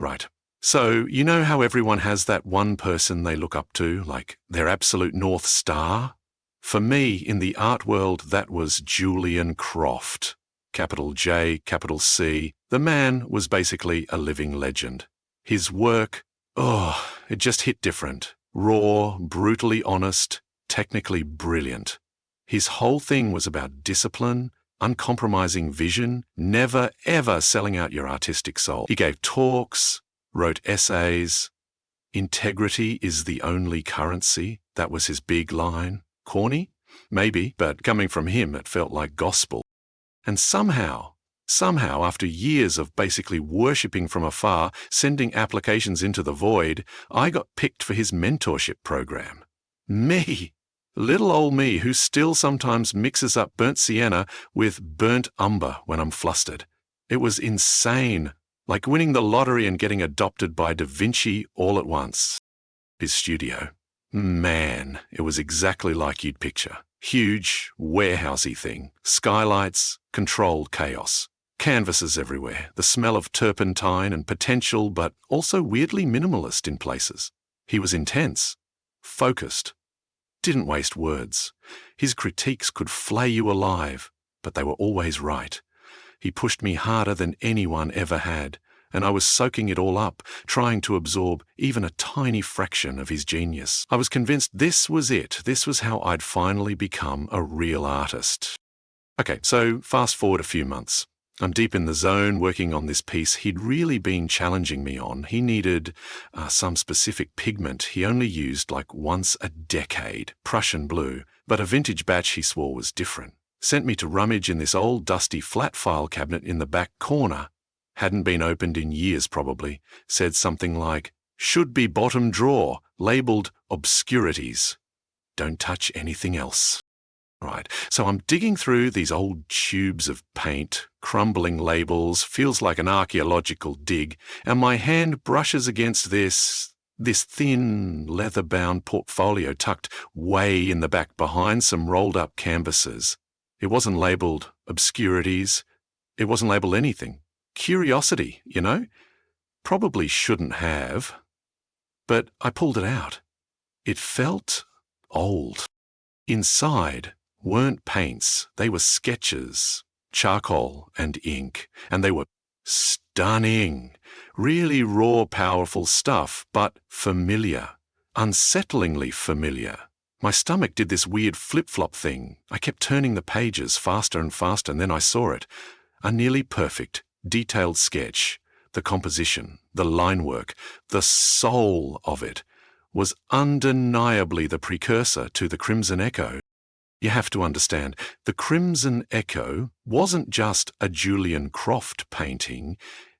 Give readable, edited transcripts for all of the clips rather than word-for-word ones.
Right. So, you know how everyone has that one person they look up to, like their absolute North Star? For me, in the art world, that was Julian Croft. Capital J, capital C. The man was basically a living legend. His work, it just hit different. Raw, brutally honest, technically brilliant. His whole thing was about discipline, uncompromising vision, never ever selling out your artistic soul. He gave talks, wrote essays. Integrity is the only currency. That was his big line. Corny? Maybe, but coming from him, it felt like gospel. And somehow, after years of basically worshipping from afar, sending applications into the void, I got picked for his mentorship program. Me! Little old me who still sometimes mixes up burnt sienna with burnt umber when I'm flustered. It was insane, like winning the lottery and getting adopted by Da Vinci all at once. His studio. Man, it was exactly like you'd picture. Huge, warehousey thing. Skylights, controlled chaos. Canvases everywhere, the smell of turpentine and potential, but also weirdly minimalist in places. He was intense, focused, didn't waste words. His critiques could flay you alive, but they were always right. He pushed me harder than anyone ever had, and I was soaking it all up, trying to absorb even a tiny fraction of his genius. I was convinced this was it. This was how I'd finally become a real artist. Okay, so fast forward a few months. I'm deep in the zone working on this piece he'd really been challenging me on. He needed some specific pigment he only used like once a decade, Prussian blue, but a vintage batch he swore was different. Sent me to rummage in this old dusty flat file cabinet in the back corner. Hadn't been opened in years probably. Said something like, should be bottom drawer, labelled obscurities. Don't touch anything else. Right, so I'm digging through these old tubes of paint, crumbling labels, feels like an archaeological dig, and my hand brushes against this thin, leather-bound portfolio tucked way in the back behind some rolled-up canvases. It wasn't labelled obscurities. It wasn't labelled anything. Curiosity, you know? Probably shouldn't have. But I pulled it out. It felt old. Inside weren't paints, they were sketches, charcoal and ink, and they were stunning. Really raw, powerful stuff, but familiar. Unsettlingly familiar. My stomach did this weird flip-flop thing. I kept turning the pages faster and faster, and then I saw it. A nearly perfect, detailed sketch. The composition, the line work, the soul of it was undeniably the precursor to the Crimson Echo. You have to understand, the Crimson Echo wasn't just a Julian Croft painting,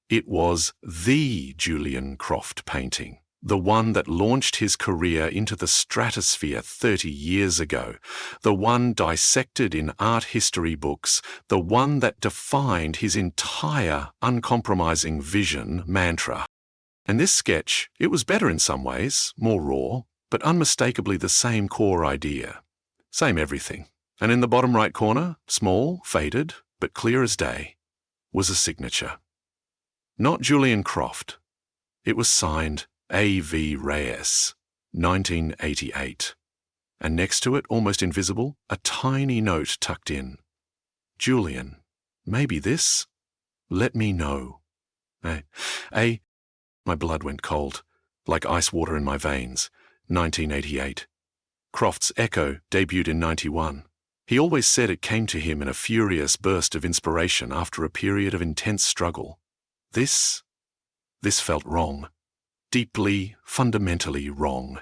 it was the Julian Croft painting. The one that launched his career into the stratosphere 30 years ago. The one dissected in art history books. The one that defined his entire uncompromising vision mantra. And this sketch, it was better in some ways, more raw, but unmistakably the same core idea. Same everything. And in the bottom right corner, small, faded, but clear as day, was a signature. Not Julian Croft. It was signed A.V. Reyes, 1988. And next to it, almost invisible, a tiny note tucked in. Julian, maybe this? Let me know. My blood went cold, like ice water in my veins. 1988. Croft's Echo debuted in 91. He always said it came to him in a furious burst of inspiration after a period of intense struggle. This felt wrong. Deeply, fundamentally wrong.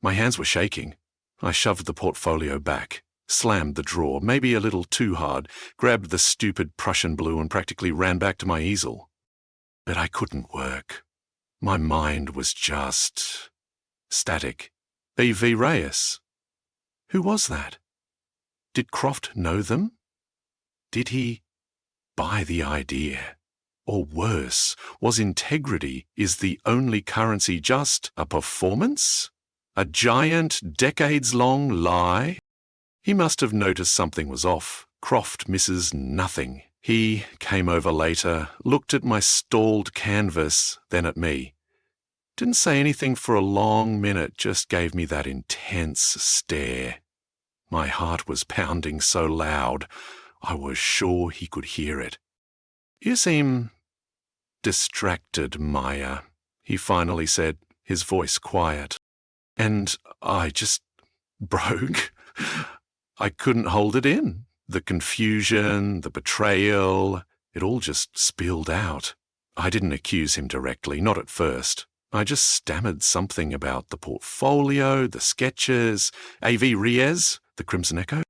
My hands were shaking. I shoved the portfolio back, slammed the drawer, maybe a little too hard, grabbed the stupid Prussian blue and practically ran back to my easel. But I couldn't work. My mind was just static. A.V. Reyes. Who was that? Did Croft know them? Did he buy the idea? Or worse, was integrity is the only currency just a performance? A giant, decades-long lie? He must have noticed something was off. Croft misses nothing. He came over later, looked at my stalled canvas, then at me. Didn't say anything for a long minute, just gave me that intense stare. My heart was pounding so loud, I was sure he could hear it. "You seem distracted, Maya," he finally said, his voice quiet. And I just broke. I couldn't hold it in. The confusion, the betrayal, it all just spilled out. I didn't accuse him directly, not at first. I just stammered something about the portfolio, the sketches, A.V. Reyes, the Crimson Echo.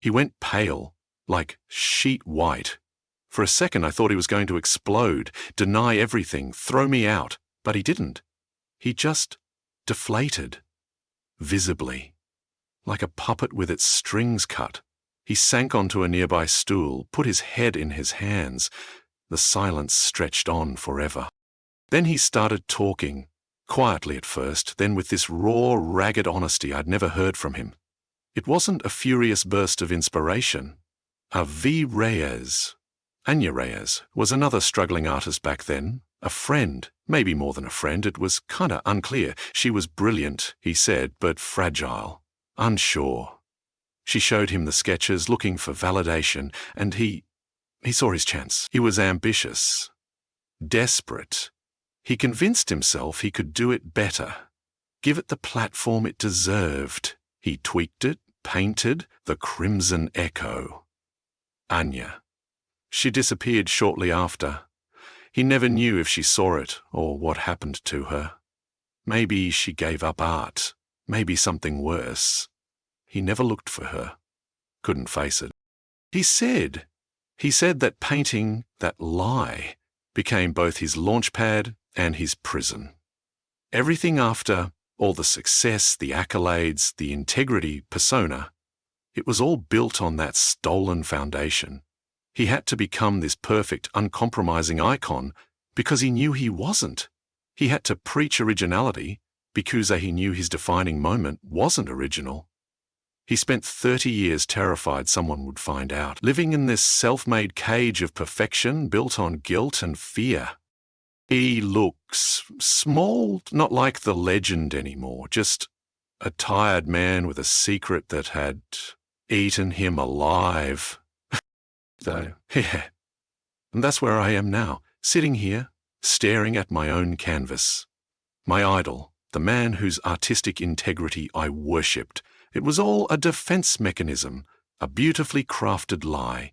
He went pale, like sheet white. For a second I thought he was going to explode, deny everything, throw me out, but he didn't. He just deflated, visibly, like a puppet with its strings cut. He sank onto a nearby stool, put his head in his hands. The silence stretched on forever. Then he started talking, quietly at first, then with this raw, ragged honesty I'd never heard from him. It wasn't a furious burst of inspiration. A.V. Reyes, Anya Reyes, was another struggling artist back then, a friend, maybe more than a friend. It was kinda unclear. She was brilliant, he said, but fragile, unsure. She showed him the sketches, looking for validation, and he saw his chance. He was ambitious, desperate. He convinced himself he could do it better, give it the platform it deserved. He tweaked it, painted the Crimson Echo. Anya. She disappeared shortly after. He never knew if she saw it or what happened to her. Maybe she gave up art, maybe something worse. He never looked for her, couldn't face it. He said that painting, that lie, became both his launchpad and his prison. Everything after, all the success, the accolades, the integrity, persona, it was all built on that stolen foundation. He had to become this perfect, uncompromising icon because he knew he wasn't. He had to preach originality because he knew his defining moment wasn't original. He spent 30 years terrified someone would find out, living in this self-made cage of perfection built on guilt and fear. He looks small, not like the legend anymore, just a tired man with a secret that had eaten him alive. So, yeah. And that's where I am now, sitting here, staring at my own canvas. My idol, the man whose artistic integrity I worshipped. It was all a defense mechanism, a beautifully crafted lie.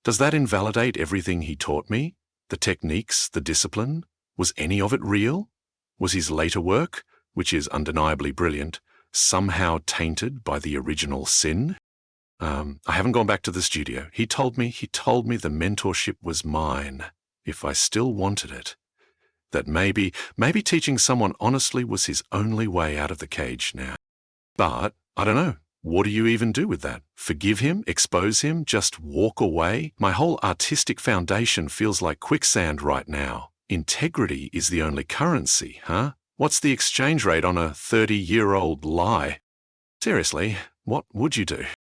Does that invalidate everything he taught me? The techniques, the discipline? Was any of it real? Was his later work, which is undeniably brilliant, somehow tainted by the original sin? I haven't gone back to the studio. He told me the mentorship was mine, if I still wanted it. That maybe teaching someone honestly was his only way out of the cage now. But, I don't know, what do you even do with that? Forgive him? Expose him? Just walk away? My whole artistic foundation feels like quicksand right now. Integrity is the only currency, huh? What's the exchange rate on a 30-year-old lie? Seriously, what would you do?